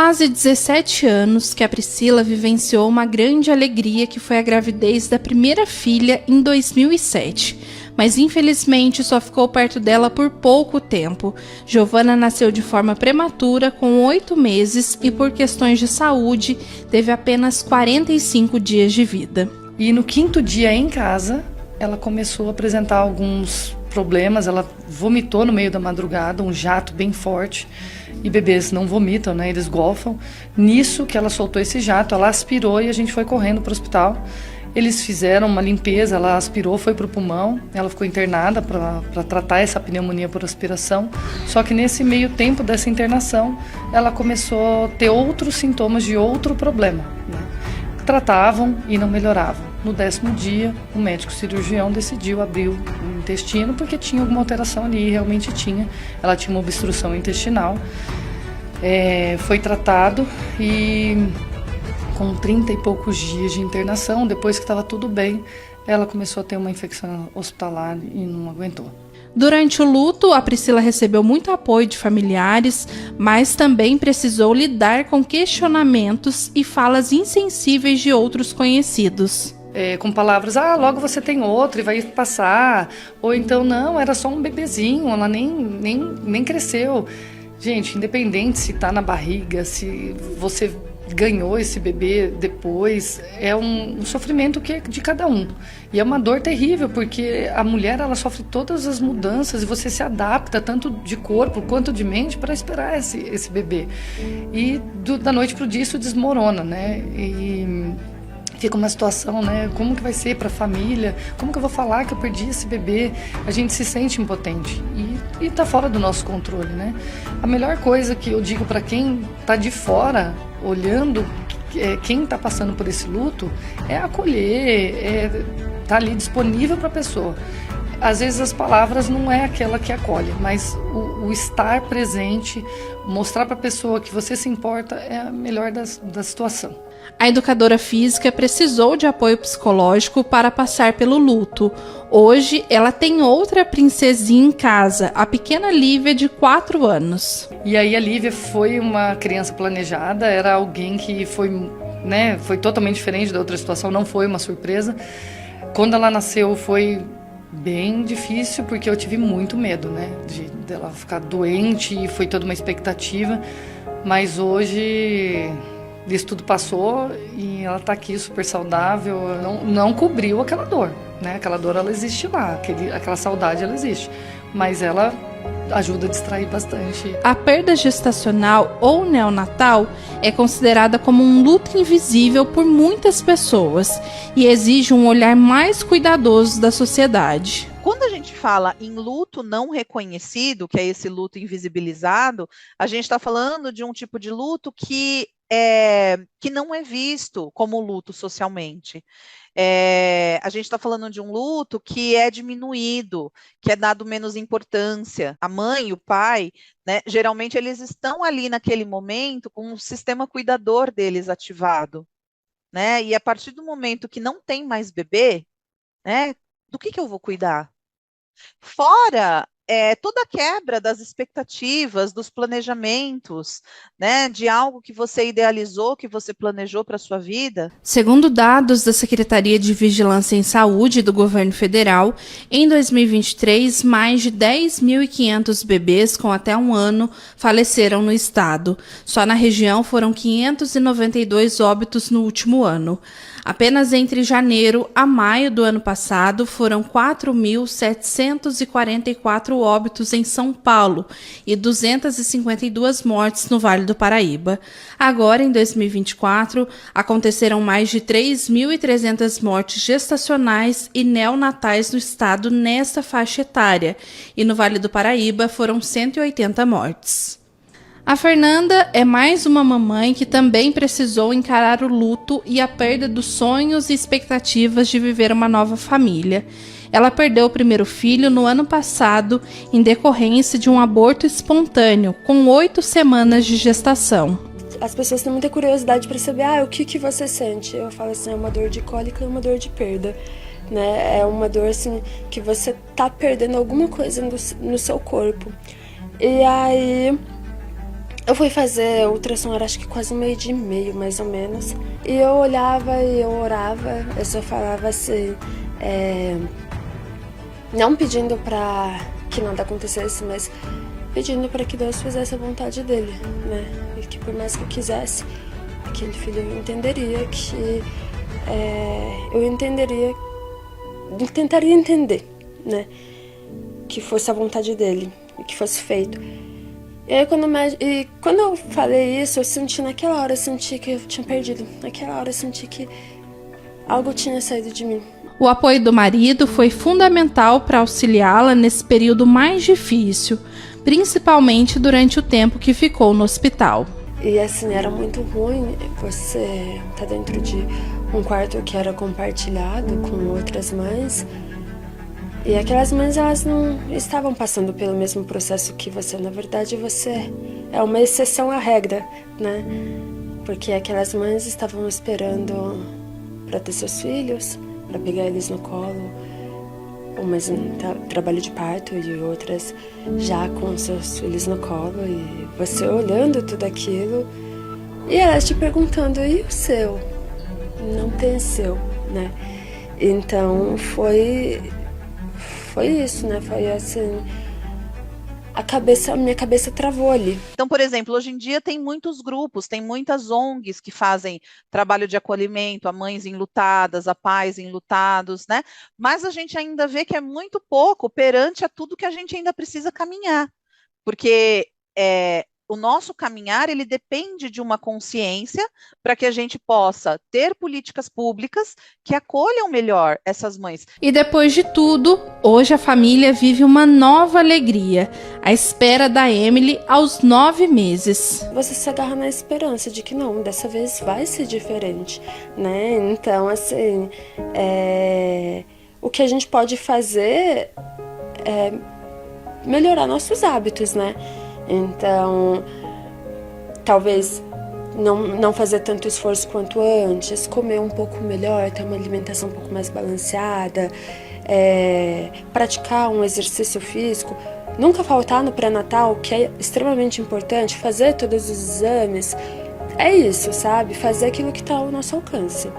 quase 17 anos que a Priscila vivenciou uma grande alegria que foi a gravidez da primeira filha em 2007. Mas infelizmente só ficou perto dela por pouco tempo. Giovana nasceu de forma prematura, com 8 meses, e por questões de saúde, teve apenas 45 dias de vida. E no 5º dia em casa, ela começou a apresentar alguns problemas. Ela vomitou no meio da madrugada, um jato bem forte. E bebês não vomitam, né? Eles golfam. Nisso que ela soltou esse jato, ela aspirou e a gente foi correndo para o hospital. Eles fizeram uma limpeza, ela aspirou, foi para o pulmão, ela ficou internada para tratar essa pneumonia por aspiração. Só que nesse meio tempo dessa internação, ela começou a ter outros sintomas de outro problema, né? Tratavam e não melhoravam. No 10º dia, o médico cirurgião decidiu abrir o intestino porque tinha alguma alteração ali, e realmente tinha. Ela tinha uma obstrução intestinal. Foi tratado e com 30 e poucos dias de internação, depois que estava tudo bem, ela começou a ter uma infecção hospitalar e não aguentou. Durante o luto, a Priscila recebeu muito apoio de familiares, mas também precisou lidar com questionamentos e falas insensíveis de outros conhecidos. Com palavras, logo você tem outro e vai passar. Ou então, não, era só um bebezinho, ela nem cresceu. Gente, independente se está na barriga, se você ganhou esse bebê depois, é um sofrimento que é de cada um. E é uma dor terrível, porque a mulher, ela sofre todas as mudanças e você se adapta, tanto de corpo quanto de mente, para esperar esse bebê. E da noite para o dia isso desmorona, né? E fica uma situação, né? Como que vai ser para a família? Como que eu vou falar que eu perdi esse bebê? A gente se sente impotente e tá fora do nosso controle, né? A melhor coisa que eu digo para quem tá de fora, olhando quem está passando por esse luto, é acolher, tá ali disponível para a pessoa. Às vezes as palavras não é aquela que acolhe, mas o estar presente, mostrar para a pessoa que você se importa, é a melhor da situação. A educadora física precisou de apoio psicológico para passar pelo luto. Hoje, ela tem outra princesinha em casa, a pequena Lívia, de 4 anos. E aí a Lívia foi uma criança planejada, era alguém que foi totalmente diferente da outra situação, não foi uma surpresa. Quando ela nasceu foi bem difícil, porque eu tive muito medo, né, dela ficar doente, e foi toda uma expectativa. Mas hoje isso tudo passou e ela está aqui super saudável, não cobriu aquela dor, né? Aquela dor, ela existe lá, aquela saudade, ela existe, mas ela ajuda a distrair bastante. A perda gestacional ou neonatal é considerada como um luto invisível por muitas pessoas e exige um olhar mais cuidadoso da sociedade. Quando a gente fala em luto não reconhecido, que é esse luto invisibilizado, a gente está falando de um tipo de luto que não é visto como luto socialmente. A gente está falando de um luto que é diminuído, que é dado menos importância. A mãe e o pai, né, geralmente eles estão ali naquele momento com o sistema cuidador deles ativado, né? E a partir do momento que não tem mais bebê, né, do que eu vou cuidar? Fora toda a quebra das expectativas, dos planejamentos, né, de algo que você idealizou, que você planejou para a sua vida. Segundo dados da Secretaria de Vigilância em Saúde do Governo Federal, em 2023, mais de 10.500 bebês com até 1 ano faleceram no estado. Só na região foram 592 óbitos no último ano. Apenas entre janeiro a maio do ano passado foram 4.744 óbitos em São Paulo e 252 mortes no Vale do Paraíba. Agora, em 2024, aconteceram mais de 3.300 mortes gestacionais e neonatais no estado nesta faixa etária, e no Vale do Paraíba foram 180 mortes. A Fernanda é mais uma mamãe que também precisou encarar o luto e a perda dos sonhos e expectativas de viver uma nova família. Ela perdeu o primeiro filho no ano passado em decorrência de um aborto espontâneo, com 8 semanas de gestação. As pessoas têm muita curiosidade para saber, o que você sente? Eu falo assim, é uma dor de cólica e uma dor de perda, né? É uma dor assim, que você tá perdendo alguma coisa no seu corpo. E aí Eu fui fazer ultrassom, era acho que quase 1h30, mais ou menos. E eu olhava e eu orava, eu só falava assim, não pedindo pra que nada acontecesse, mas pedindo para que Deus fizesse a vontade dele, né? E que por mais que eu quisesse, aquele filho eu entenderia que eu tentaria entender, né? Que fosse a vontade dele e que fosse feito. E aí quando eu falei isso, eu senti naquela hora, eu senti que eu tinha perdido. Naquela hora eu senti que algo tinha saído de mim. O apoio do marido foi fundamental para auxiliá-la nesse período mais difícil, principalmente durante o tempo que ficou no hospital. E assim, era muito ruim você tá dentro de um quarto que era compartilhado com outras mães. E aquelas mães, elas não estavam passando pelo mesmo processo que você. Na verdade, você é uma exceção à regra, né? Porque aquelas mães estavam esperando para ter seus filhos, para pegar eles no colo, umas em trabalho de parto e outras já com seus filhos no colo. E você olhando tudo aquilo e elas te perguntando, e o seu? Não tem seu, né? Então foi isso, né? Foi assim, a minha cabeça travou ali. Então, por exemplo, hoje em dia tem muitos grupos, tem muitas ONGs que fazem trabalho de acolhimento a mães enlutadas, a pais enlutados, né? Mas a gente ainda vê que é muito pouco perante a tudo que a gente ainda precisa caminhar, porque o nosso caminhar, ele depende de uma consciência para que a gente possa ter políticas públicas que acolham melhor essas mães. E depois de tudo, hoje a família vive uma nova alegria, a espera da Emily aos 9 meses. Você se agarra na esperança de que não, dessa vez vai ser diferente, né? Então, assim, o que a gente pode fazer é melhorar nossos hábitos, né? Então, talvez não fazer tanto esforço quanto antes, comer um pouco melhor, ter uma alimentação um pouco mais balanceada, praticar um exercício físico, nunca faltar no pré-natal, que é extremamente importante, fazer todos os exames, é isso, sabe? Fazer aquilo que está ao nosso alcance.